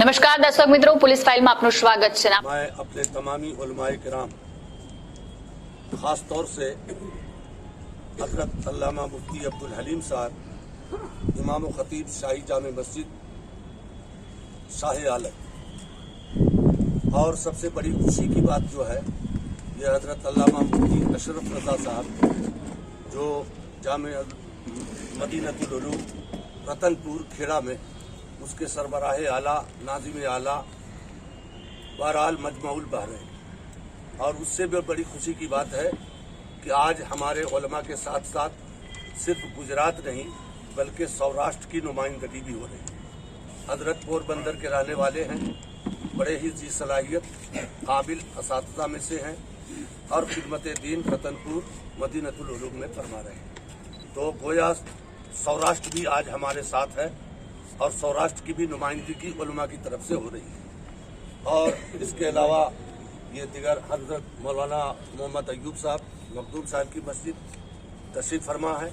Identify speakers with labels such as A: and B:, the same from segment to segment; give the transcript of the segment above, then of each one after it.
A: નમસ્કાર દર્શક મિત્રો, પોલીસ ફાઇલમાં આપનું સ્વાગત છે।
B: मैं अपने तमामी उलमाए किराम खास तौर से हजरत अल्लामा मुफ्ती अब्दुल हलीम साहब, इमाम व खतीब शाही जामे मस्जिद शाह आलम, और सबसे बड़ी खुशी की बात जो है ये हजरत अल्लामा मुफ्ती अशरफ रजा साहब जो जामे मदीनतुल उलूम रतनपुर खेड़ा में उसके सरबराह आला नाजिम आला बहरहाल मजमाउल बहरैन। और उससे भी बड़ी खुशी की बात है कि आज हमारे उलमा के साथ साथ सिर्फ गुजरात नहीं बल्कि सौराष्ट्र की नुमाइंदगी भी हो रही है। हजरत पोरबंदर के रहने वाले हैं, बड़े ही जी सलाहियत काबिल असातिज़ा में से हैं और खिदमत दीन रतनपुर मदीनतुल उलूम में फरमा रहे हैं। तो गोया सौराष्ट्र भी आज हमारे साथ है और सौराष्ट्र की भी नुमाइंदगी उलमा की तरफ से हो रही है। और इसके अलावा ये दिगर हजरत मौलाना मोहम्मद अयूब साहब मखदूम साहब की मस्जिद तशरीफ फरमा है।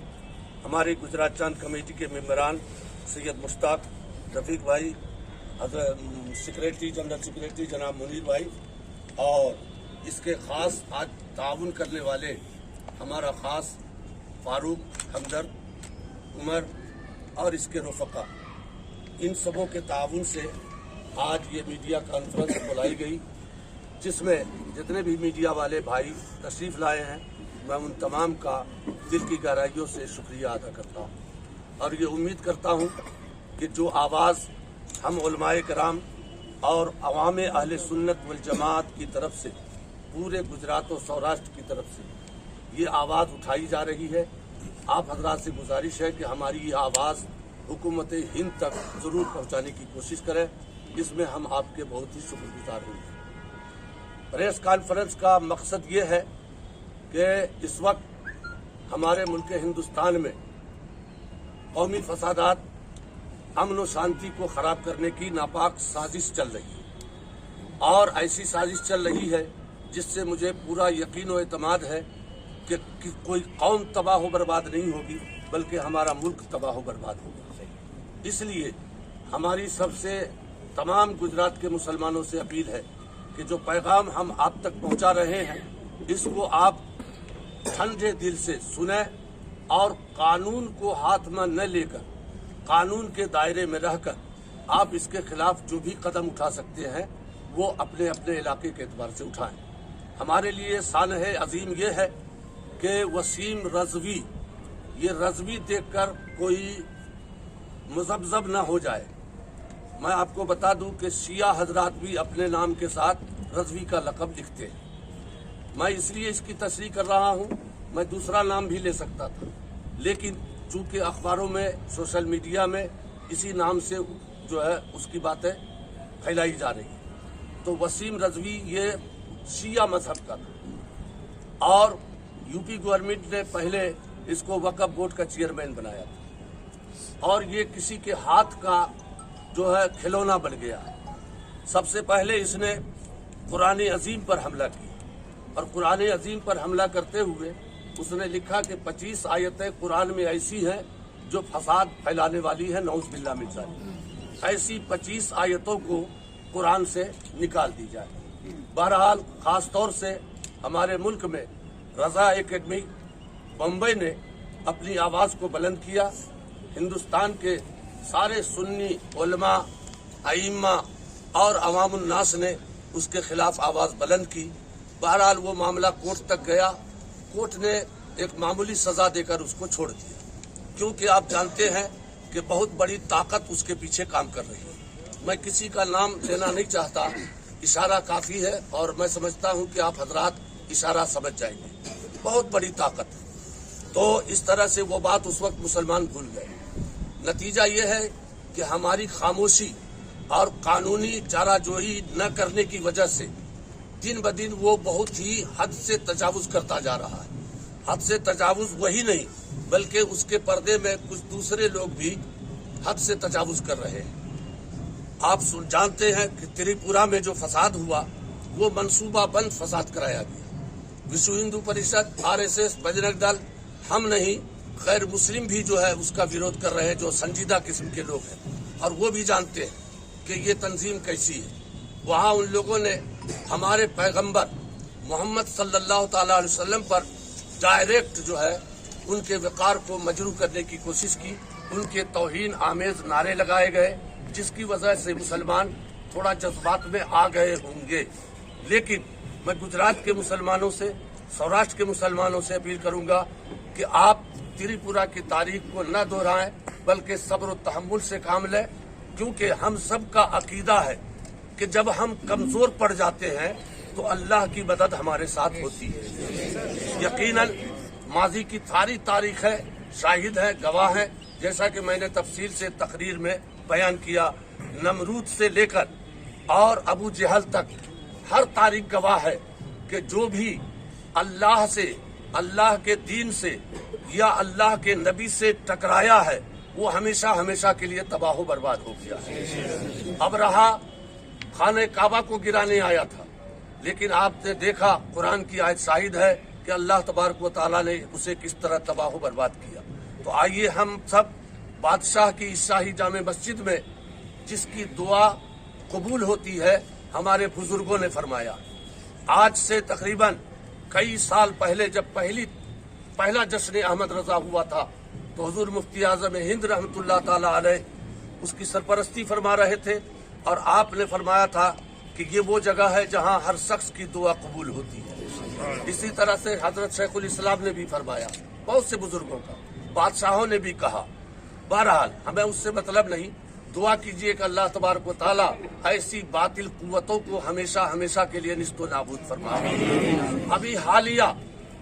B: हमारे गुजरात चांद कमेटी के मेंबरान सैयद मुश्ताक रफ़ीक भाई, सेक्रेटरी जनरल सेक्रेटरी जनाब मुनीर भाई, और इसके ख़ास आज ताउन करने वाले हमारा ख़ास फारूक, हमदर्द, उमर और इसके रफ़का, इन सबों के ताउन से आज ये मीडिया कॉन्फ्रेंस बुलाई गई जिसमें जितने भी मीडिया वाले भाई तशरीफ़ लाए हैं मैं उन तमाम का दिल की गहराइयों से शुक्रिया अदा करता हूँ। और ये उम्मीद करता हूँ कि जो आवाज़ हम उलमाए कराम और अवाम अहले सुन्नत वल जमात की तरफ से पूरे गुजरात और सौराष्ट्र की तरफ से ये आवाज़ उठाई जा रही है, आप हजरात से गुजारिश है कि हमारी ये आवाज़ हुकूमत हिंद तक ज़रूर पहुँचाने की कोशिश करें। इसमें हम आपके बहुत ही शुक्रगुजार होंगे। प्रेस कॉन्फ्रेंस का मकसद ये है कि इस वक्त हमारे मुल्क हिंदुस्तान में कौमी फसादात, अमन व शांति को ख़राब करने की नापाक साजिश चल रही है और ऐसी साजिश चल रही है जिससे मुझे पूरा यकीन व एतमाद है कि कोई कौम तबाह व बर्बाद नहीं होगी बल्कि हमारा मुल्क तबाह व बर्बाद होगा। इसलिए हमारी सबसे तमाम गुजरात के मुसलमानों से अपील है कि जो पैगाम हम आप तक पहुंचा रहे हैं इसको आप ठंडे दिल से सुने और कानून को हाथ में न लेकर कानून के दायरे में रहकर आप इसके खिलाफ जो भी कदम उठा सकते हैं वो अपने अपने इलाके के एतबार से उठाएं। हमारे लिए सानह अजीम ये है कि वसीम रजवी, ये रजवी देखकर कोई मुज़ब्ज़ब न हो जाए। मैं आपको बता दूं कि शिया हजरात भी अपने नाम के साथ रजवी का लक़ब लिखते हैं। मैं इसलिए इसकी तशरीह कर रहा हूं, मैं दूसरा नाम भी ले सकता था लेकिन चूंकि अखबारों में सोशल मीडिया में इसी नाम से जो है उसकी बातें फैलाई जा रही हैं। तो वसीम रजवी ये शिया मजहब का था और यूपी गवर्नमेंट ने पहले इसको वक्फ बोर्ड का चेयरमैन बनाया था और ये किसी के हाथ का जो है खिलौना बन गया है। सबसे पहले इसने कुरान अजीम पर हमला किया और कुरान अजीम पर हमला करते हुए उसने लिखा कि 25 आयतें कुरान में ऐसी हैं जो फसाद फैलाने वाली है, नौज़ बिल्लाह मिन ज़ालिक। ऐसी 25 आयतों को कुरान से निकाल दी जाए। बहरहाल खास तौर से हमारे मुल्क में रज़ा एकेडमी बम्बई ने अपनी आवाज़ को बुलंद किया। हिंदुस्तान के सारे सुन्नी उलमा, आइम्मा और अवामुन्नास ने उसके खिलाफ आवाज़ बुलंद की। बहरहाल वो मामला कोर्ट तक गया, कोर्ट ने एक मामूली सज़ा देकर उसको छोड़ दिया क्योंकि आप जानते हैं कि बहुत बड़ी ताकत उसके पीछे काम कर रही है। मैं किसी का नाम लेना नहीं चाहता, इशारा काफ़ी है और मैं समझता हूँ कि आप हजरात इशारा समझ जाएंगे। बहुत बड़ी ताकत। तो इस तरह से वो बात उस वक्त मुसलमान भूल गए। नतीजा ये है कि हमारी खामोशी और कानूनी चाराजोई न करने की वजह से दिन ब दिन वो बहुत ही हद से तजावुज करता जा रहा है। हद से तजावुज वही नहीं बल्कि उसके पर्दे में कुछ दूसरे लोग भी हद से तजावुज कर रहे हैं। आप जानते हैं कि त्रिपुरा में जो फसाद हुआ वो मंसूबा बंद फसाद कराया गया। विश्व हिंदू परिषद, RSS, बजरंग दल, हम नहीं गैर मुस्लिम भी जो है उसका विरोध कर रहे हैं जो संजीदा किस्म के लोग हैं और वो भी जानते हैं कि ये तंजीम कैसी है। वहाँ उन लोगों ने हमारे पैगंबर मोहम्मद सल्लल्लाहु ताला अलैहि वसल्लम पर डायरेक्ट जो है उनके वक़ार को मजरू करने की कोशिश की। उनके तौहीन आमेज नारे लगाए गए, जिसकी वजह से मुसलमान थोड़ा जज्बात में आ गए होंगे। लेकिन मैं गुजरात के मुसलमानों से, सौराष्ट्र के मुसलमानों से अपील करूंगा कि आप त्रिपुरा की तारीख को न दोहराएं, बल्कि सब्र और तहम्मुल से काम लें, क्योंकि हम सब का अकीदा है कि जब हम कमजोर पड़ जाते हैं तो अल्लाह की मदद हमारे साथ होती है। यकीनन माजी की सारी तारीख है, शाहिद है, गवाह है। जैसा कि मैंने तफसील से तकरीर में बयान किया, नमरूद से लेकर और अबू जहल तक हर तारीख गवाह है कि जो भी अल्लाह से, अल्लाह के दीन से या अल्लाह के नबी से टकराया है वो हमेशा हमेशा के लिए तबाह बर्बाद हो गया है। अब रहा खाने काबा को गिराने आया था, लेकिन आपने देखा कुरान की आयत शाहिद है कि अल्लाह तबारक व तआला ने उसे किस तरह तबाह बर्बाद किया। तो आइए हम सब बादशाह की इस शाही जामे मस्जिद में, जिसकी दुआ कबूल होती है, हमारे बुजुर्गों ने फरमाया, आज से तकरीबन कई साल पहले जब पहला जश्न अहमद रजा हुआ था तो हुजूर मुफ्ती आजम हिंद रहमतुल्लाह ताला अलैह उसकी सरपरस्ती फरमा रहे थे, और आपने फरमाया था कि ये वो जगह है जहां हर शख्स की दुआ कबूल होती है। इसी तरह से हजरत शेखुल इस्लाम ने भी फरमाया, बहुत से बुजुर्गों का, बादशाहों ने भी कहा। बहरहाल हमें उससे मतलब नहीं, दुआ कीजिए कि अल्लाह तबारक व तआला ऐसी बातिल कुव्वतों को हमेशा हमेशा के लिए निस्तो नाबूद फरमाए। अभी हालिया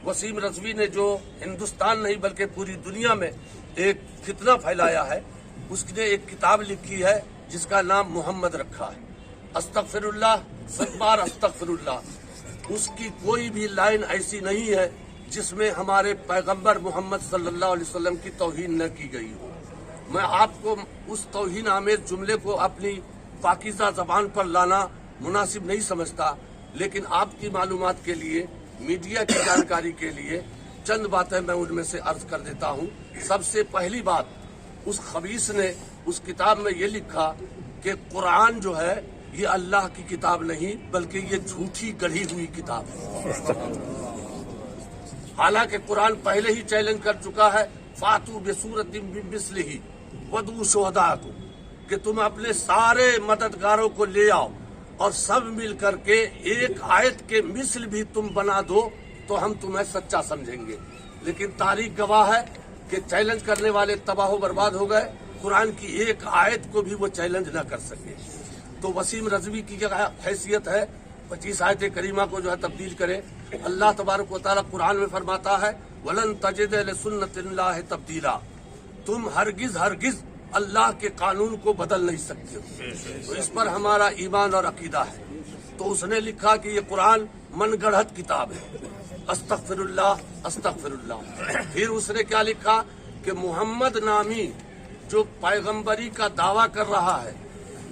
B: वसीम रजवी ने जो हिंदुस्तान नहीं बल्कि पूरी दुनिया में एक फितना फैलाया है, उसने एक किताब लिखी है जिसका नाम मोहम्मद रखा है। अस्तगफिरुल्लाह, सब्बार अस्तगफिरुल्लाह। उसकी कोई भी लाइन ऐसी नहीं है जिसमें हमारे पैगंबर मोहम्मद सल्लल्लाहु अलैहि वसल्लम की तौहीन न की गई हो। मैं आपको उस तौहीन आमेज जुमले को अपनी पाकीज़ा ज़बान पर लाना मुनासिब नहीं समझता, लेकिन आपकी मालूमात के लिए, मीडिया की जानकारी के लिए चंद बातें मैं उनमें से अर्ज कर देता हूँ। सबसे पहली बात, उस खबीस ने उस किताब में ये लिखा कि कुरान जो है ये अल्लाह की किताब नहीं बल्कि ये झूठी गढ़ी हुई किताब है। हालांकि कुरान पहले ही चैलेंज कर चुका है, फातू बेसूरतिम बिमिस्लिही वदू शुहदाकुम, कि तुम अपने सारे मददगारों को ले आओ और सब मिल करके एक आयत के मिसल भी तुम बना दो तो हम तुम्हें सच्चा समझेंगे। लेकिन तारीख गवाह है कि चैलेंज करने वाले तबाह बर्बाद हो गए, कुरान की एक आयत को भी वो चैलेंज न कर सके। तो वसीम रजवी की क्या हैसियत है 25 आयत करीमा को जो है तब्दील करे। अल्लाह तबारक व तआला कुरान में फरमाता है, वलन तजिद लिसुन्नतिल्लाहि तब्दीला, तुम हरगिज अल्लाह के कानून को बदल नहीं सकते हो। तो इस पर हमारा ईमान और अकीदा है। तो उसने लिखा कि ये कुरान मनगढ़ंत किताब है। अस्तगफिरुल्लाह अस्तगफिरुल्लाह। फिर उसने क्या लिखा कि मोहम्मद नामी जो पैगंबरी का दावा कर रहा है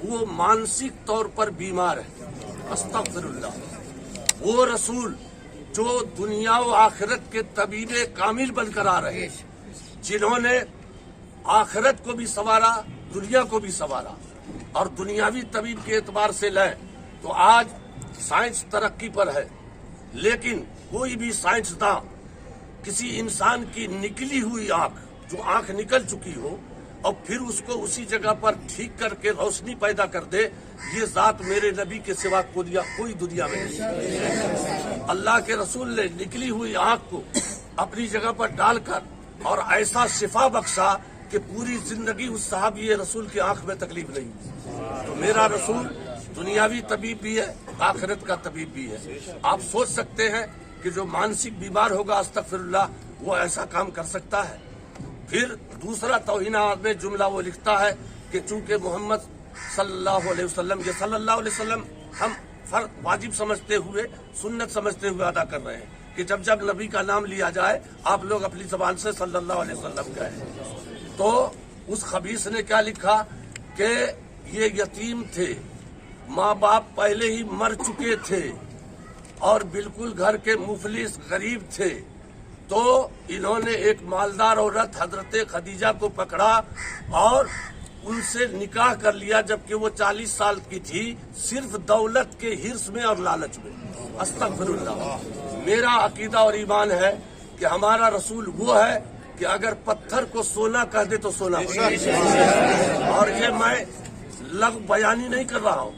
B: वो मानसिक तौर पर बीमार है। अस्तगफिरुल्लाह। वो रसूल जो दुनिया व आखिरत के तबीबे कामिल बनकर आ रहे हैं, जिन्होंने आखिरत को भी संवारा, दुनिया को भी संवारा, और दुनियावी तबीब के एतबार से लें तो आज साइंस तरक्की पर है, लेकिन कोई भी साइंसदां किसी इंसान की निकली हुई आंख, जो आंख निकल चुकी हो, और फिर उसको उसी जगह पर ठीक करके रोशनी पैदा कर दे, ये जात मेरे नबी के सिवा कोई दुनिया में नहीं। अल्लाह के रसूल ने निकली हुई आंख को अपनी जगह पर डालकर और ऐसा शिफा बख्शा कि पूरी जिंदगी उस साहबी रसूल की आंख में तकलीफ नहीं हुई। तो मेरा रसूल दुनियावी तबीब भी है, आखिरत का तबीब भी है। आप सोच सकते हैं कि जो मानसिक बीमार होगा, अस्तगफिरुल्लाह, वो ऐसा काम कर सकता है। फिर दूसरा तौहीना में जुमला वो लिखता है कि चूंकि मोहम्मद सल्लल्लाहु अलैहि वसल्लम, ये सल्लल्लाहु अलैहि वसल्लम हम फर्ज वाजिब समझते हुए, सुन्नत समझते हुए अदा कर रहे हैं कि जब जब नबी का नाम लिया जाए आप लोग अपनी जबान से सल्लल्लाहु अलैहि वसल्लम कहें। तो उस खबीस ने क्या लिखा कि ये यतीम थे, माँ बाप पहले ही मर चुके थे और बिल्कुल घर के मुफलिस गरीब थे। तो इन्होंने एक मालदार औरत हजरत खदीजा को पकड़ा और उनसे निकाह कर लिया जबकि वो 40 साल की थी, सिर्फ दौलत के हिर्स में और लालच में। अस्तगफिरुल्लाह। मेरा अकीदा और ईमान है कि हमारा रसूल वो है कि अगर पत्थर को सोना कह दे तो सोना हो। और ये मैं लग बयानी नहीं कर रहा हूँ,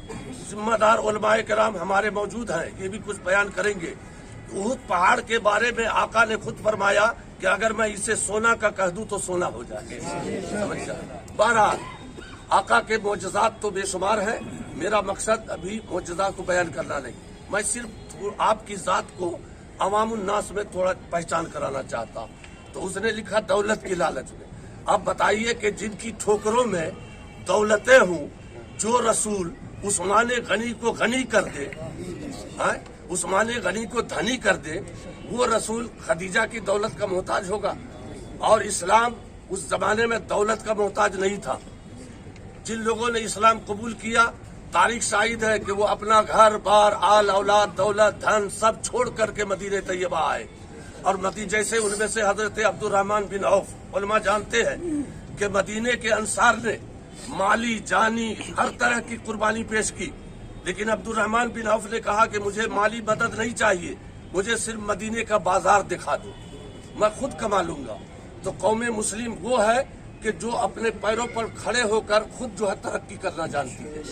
B: जिम्मेदार उलमाए किराम हमारे मौजूद हैं, ये भी कुछ बयान करेंगे। उहुद पहाड़ के बारे में आका ने खुद फरमाया कि अगर मैं इसे सोना का कह दूं तो सोना हो जाए। समझ जाए। बहरहाल आका के मोजज़ात तो बेशुमार हैं, मेरा मकसद अभी मोजज़ात को बयान करना नहीं, मैं सिर्फ आपकी ज़ात को अवामुन नास में थोड़ा पहचान कराना चाहता हूँ। तो उसने लिखा दौलत की लालच में। अब बताइए कि जिनकी ठोकरों में दौलतें हूँ, जो रसूल उस्मान गनी को गनी कर दे, उस्मान गनी को धनी कर दे, वो रसूल खदीजा की दौलत का मोहताज होगा? और इस्लाम उस जमाने में दौलत का मोहताज नहीं था। जिन लोगों ने इस्लाम कबूल किया, तारीख शाहिद है कि वो अपना घर बार आल औलाद दौलत धन सब छोड़ करके मदीने तैयबा आए। और जैसे उनमें से हजरत अब्दुर्रहमान बिन औफ, उलमा जानते हैं कि मदीने के अंसार ने माली जानी हर तरह की कुर्बानी पेश की, लेकिन अब्दुर्रहमान बिन औफ ने कहा कि मुझे माली मदद नहीं चाहिए, मुझे सिर्फ मदीने का बाजार दिखा दो, मैं खुद कमा लूंगा। तो कौम मुस्लिम वो है कि जो अपने पैरों पर खड़े होकर खुद जो है तरक्की करना जानती है।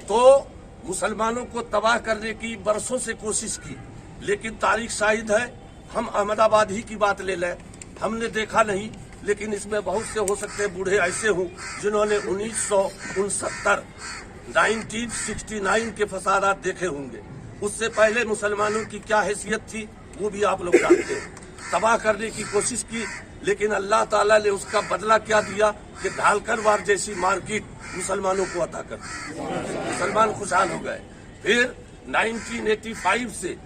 B: तो मुसलमानों को तबाह करने की बरसों से कोशिश की, लेकिन तारीख शाहिद है। हम अहमदाबाद ही की बात ले लें, हमने देखा नहीं, लेकिन इसमें बहुत से हो सकते बूढ़े ऐसे हों जिन्होंने 1969 के फसादात देखे होंगे। उससे पहले मुसलमानों की क्या हैसियत थी वो भी आप लोग जानते हैं। तबाह करने की कोशिश की, लेकिन अल्लाह ताला ने उसका बदला क्या दिया कि ढालकर वार जैसी मार्केट मुसलमानों को अता कर दी। मुसलमान खुशहाल हो गए। फिर 1985 से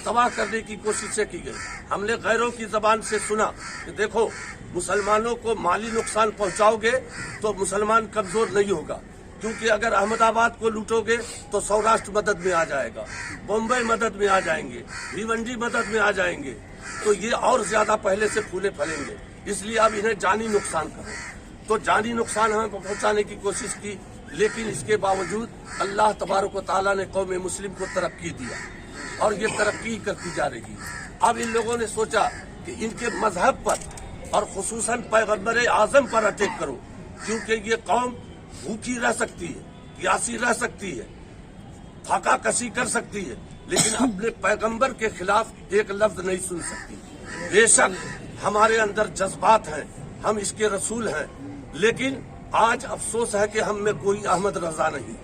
B: तबाह करने की कोशिशें की गई। हमने गैरों की जबान से सुना कि देखो मुसलमानों को माली नुकसान पहुंचाओगे तो मुसलमान कमजोर नहीं होगा, क्योंकि अगर अहमदाबाद को लूटोगे तो सौराष्ट्र मदद में आ जाएगा, बम्बई मदद में आ जाएंगे, भिवंडी मदद में आ जाएंगे, तो ये और ज्यादा पहले से फूले फलेंगे। इसलिए अब इन्हें जानी नुकसान करो। तो जानी नुकसान हमें पहुंचाने की कोशिश की, लेकिन इसके बावजूद अल्लाह तबारक व तआला ने कौम मुस्लिम को तरक्की दिया और ये तरक्की करती जा रही है। अब इन लोगों ने सोचा कि इनके मजहब पर और खुसूसन पैगम्बर आजम पर अटैक करो, क्योंकि ये कौम भूखी रह सकती है, प्यासी रह सकती है, फाका कसी कर सकती है, लेकिन अपने पैगंबर के खिलाफ एक लफ्ज नहीं सुन सकती। बेशक हमारे अंदर जज्बात हैं, हम इसके रसूल हैं, लेकिन आज अफसोस है कि हम में कोई अहमद रजा नहीं,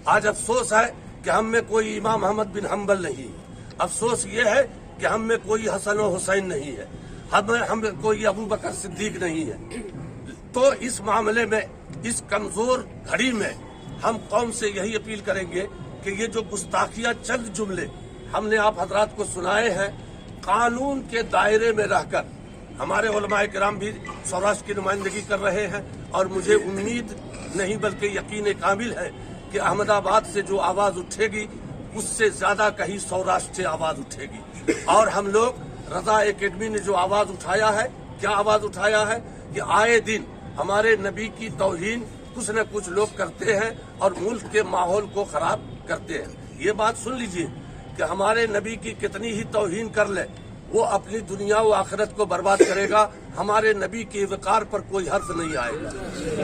B: आज अफसोस है कि हम में कोई इमाम अहमद बिन हम्बल नहीं, अफसोस ये है कि हम में कोई हसन और हुसैन नहीं है, हम में कोई अबू बकर सिद्दीक नहीं है। तो इस मामले में, इस कमजोर घड़ी में हम कौम से यही अपील करेंगे कि ये जो गुस्ताखियां चंद जुमले हमने आप हजरात को सुनाए हैं, कानून के दायरे में रहकर हमारे उलमाए किराम भी सौराष्ट्र की नुमाइंदगी कर रहे हैं, और मुझे उम्मीद नहीं बल्कि यकीन कामिल है कि अहमदाबाद से जो आवाज उठेगी उससे ज्यादा कहीं सौराष्ट्र से आवाज उठेगी। और हम लोग रजा एकेडमी ने जो आवाज उठाया है, क्या आवाज उठाया है कि आए दिन हमारे नबी की तौहीन कुछ न कुछ लोग करते हैं और मुल्क के माहौल को खराब करते हैं। ये बात सुन लीजिए कि हमारे नबी की कितनी ही तौहीन कर ले, वो अपनी दुनिया व आखिरत को बर्बाद करेगा, हमारे नबी के वकार पर कोई हर्फ नहीं आएगा।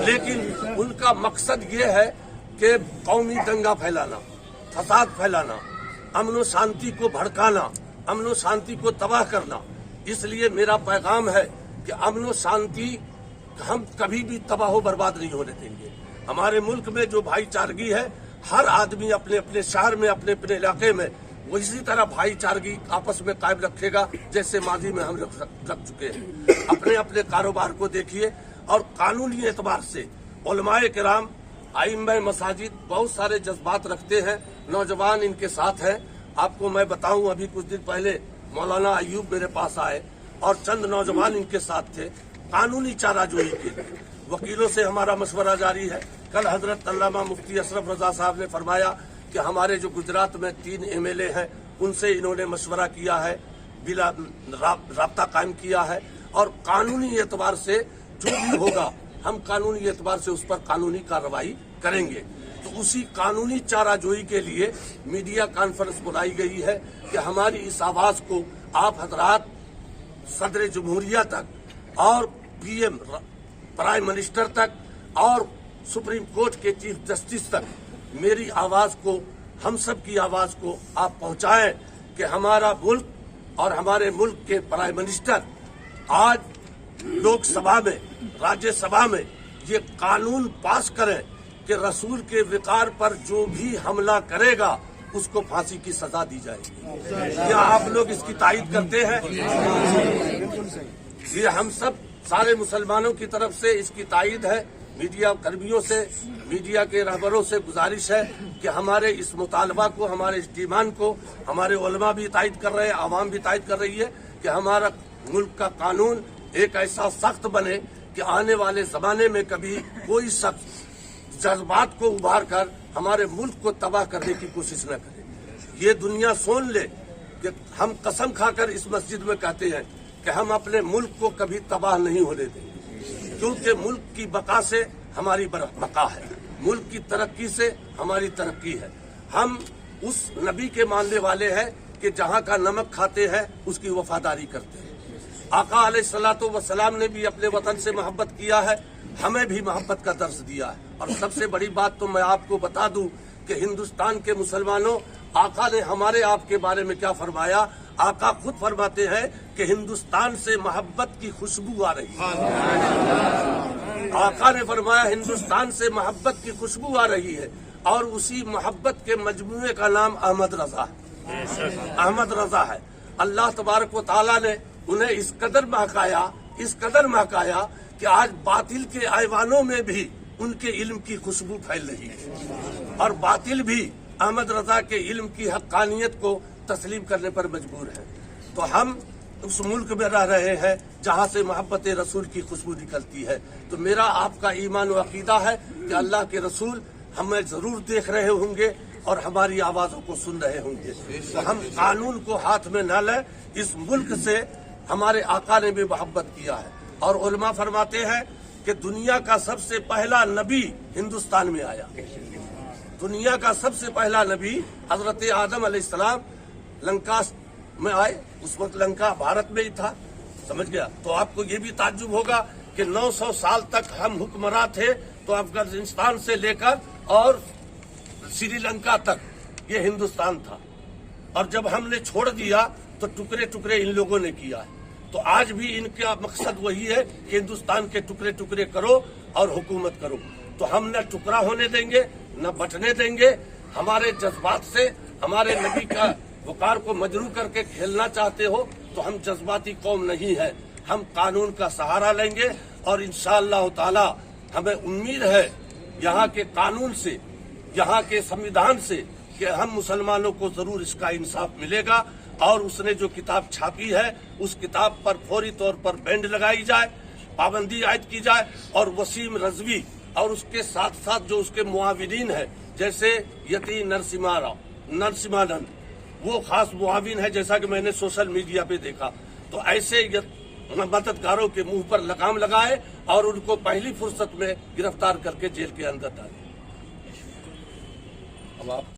B: लेकिन उनका मकसद ये है कि कौमी दंगा फैलाना, फसाद फैलाना, अमन शांति को भड़काना, अमन शांति को तबाह करना। इसलिए मेरा पैगाम है कि अमन शांति हम कभी भी तबाह बर्बाद नहीं होने देंगे। हमारे मुल्क में जो भाईचारगी है, हर आदमी अपने अपने शहर में, अपने अपने इलाके में वो इसी तरह भाईचारगी आपस में कायम रखेगा जैसे माजी में हम रख चुके हैं। अपने अपने कारोबार को देखिए, और कानूनी एतबार से उलमाए किराम, आइम्मा मसाजिद बहुत सारे जज्बात रखते हैं, नौजवान इनके साथ हैं। आपको मैं बताऊं, अभी कुछ दिन पहले मौलाना अयूब मेरे पास आए और चंद नौजवान इनके साथ थे, कानूनी चाराजोई के लिए। वकीलों से हमारा मशवरा जारी है। कल हजरत अल्लामा मुफ्ती अशरफ रजा साहब ने फरमाया कि हमारे जो गुजरात में 3 MLA हैं, उनसे इन्होंने मशवरा किया है, बिला राब्ता कायम किया है, और कानूनी एतबार से जो भी होगा हम कानूनी एतबार से उस पर कानूनी कार्रवाई करेंगे। तो उसी कानूनी चाराजोई के लिए मीडिया कॉन्फ्रेंस बुलाई गई है कि हमारी इस आवाज को आप हजरात सदर जमहूरिया तक और पीएम प्राइम मिनिस्टर तक और सुप्रीम कोर्ट के चीफ जस्टिस तक मेरी आवाज को, हम सब की आवाज को आप पहुंचाएं कि हमारा मुल्क और हमारे मुल्क के प्राइम मिनिस्टर आज लोकसभा में, राज्यसभा में ये कानून पास करें कि रसूल के विकार पर जो भी हमला करेगा उसको फांसी की सजा दी जाएगी। क्या आप लोग इसकी तायीद करते हैं? ये हम सब सारे मुसलमानों की तरफ से इसकी तायीद है। मीडिया कर्मियों से, मीडिया के रहबरों से गुजारिश है कि हमारे इस मुतालबा को, हमारे इस डिमांड को हमारे उलमा भी तायीद कर रहे हैं, आवाम भी तायीद कर रही है कि हमारा मुल्क का कानून एक ऐसा सख्त बने कि आने वाले जमाने में कभी कोई शख्स जज्बात को उभार कर हमारे मुल्क को तबाह करने की कोशिश न करे। ये दुनिया सुन ले कि हम कसम खाकर इस मस्जिद में कहते हैं कि हम अपने मुल्क को कभी तबाह नहीं होने देंगे, क्योंकि मुल्क की बका से हमारी बका है, मुल्क की तरक्की से हमारी तरक्की है। हम उस नबी के मानने वाले हैं कि जहाँ का नमक खाते हैं उसकी वफादारी करते हैं। आका अलैहिस्सलातु वस्सलाम ने भी अपने वतन से मोहब्बत किया है, हमें भी मोहब्बत का दर्स दिया है। और सबसे बड़ी बात तो मैं आपको बता दूं कि हिंदुस्तान के मुसलमानों, आका ने हमारे आपके बारे में क्या फरमाया। आका खुद फरमाते हैं कि हिंदुस्तान से मोहब्बत की खुशबू आ रही है। आका ने फरमाया हिंदुस्तान से मोहब्बत की खुशबू आ रही है, और उसी मोहब्बत के मजमूए का नाम अहमद रजा है। अहमद रजा है। अल्लाह तबारक व तआला ने उन्हें इस कदर महकाया कि आज बातिल के ऐवानों में भी उनके इल्म की खुशबू फैल रही है, और बातिल भी अहमद रजा के इल्म की हक्कानियत को तस्लीम करने पर मजबूर है। तो हम उस मुल्क में रह रहे हैं जहाँ से मोहब्बत रसूल की खुशबू निकलती है। तो मेरा आपका ईमान व अकीदा है कि अल्लाह के रसूल हमें जरूर देख रहे होंगे और हमारी आवाजों को सुन रहे होंगे। तो हम कानून को हाथ में न लें। इस मुल्क से हमारे आका ने भी मोहब्बत किया है, और उलमा फरमाते हैं कि दुनिया का सबसे पहला नबी हिंदुस्तान में आया। दुनिया का सबसे पहला नबी हजरत आदम अलैहिस्सलाम लंका में आए। उस वक्त लंका भारत में ही था, समझ गया। तो आपको ये भी ताज्जुब होगा कि 900 साल तक हम हुक्मरान थे, तो अफगानिस्तान से लेकर और श्रीलंका तक ये हिंदुस्तान था, और जब हमने छोड़ दिया तो टुकड़े टुकड़े इन लोगों ने किया है। तो आज भी इनका मकसद वही है कि हिंदुस्तान के टुकड़े टुकड़े करो और हुकूमत करो। तो हम न टुकड़ा होने देंगे, न बटने देंगे। हमारे जज्बात से हमारे नबी का वकार को मजरू करके खेलना चाहते हो तो हम जज्बाती कौम नहीं है। हम कानून का सहारा लेंगे, और इंशाअल्लाह ताला हमें उम्मीद है यहाँ के कानून से, यहाँ के संविधान से, कि हम मुसलमानों को जरूर इसका इंसाफ मिलेगा। और उसने जो किताब छापी है उस किताब पर फौरी तौर पर बैंड लगाई जाए, पाबंदी आयद की जाए, और वसीम रजवी और उसके साथ साथ जो उसके मुआविनीन है, जैसे यती नरसिम्हानंद, वो खास मुआविन है, जैसा कि मैंने सोशल मीडिया पे देखा। तो ऐसे मददगारों के मुंह पर लगाम लगाए और उनको पहली फुर्सत में गिरफ्तार करके जेल के अंदर डाले। अब आप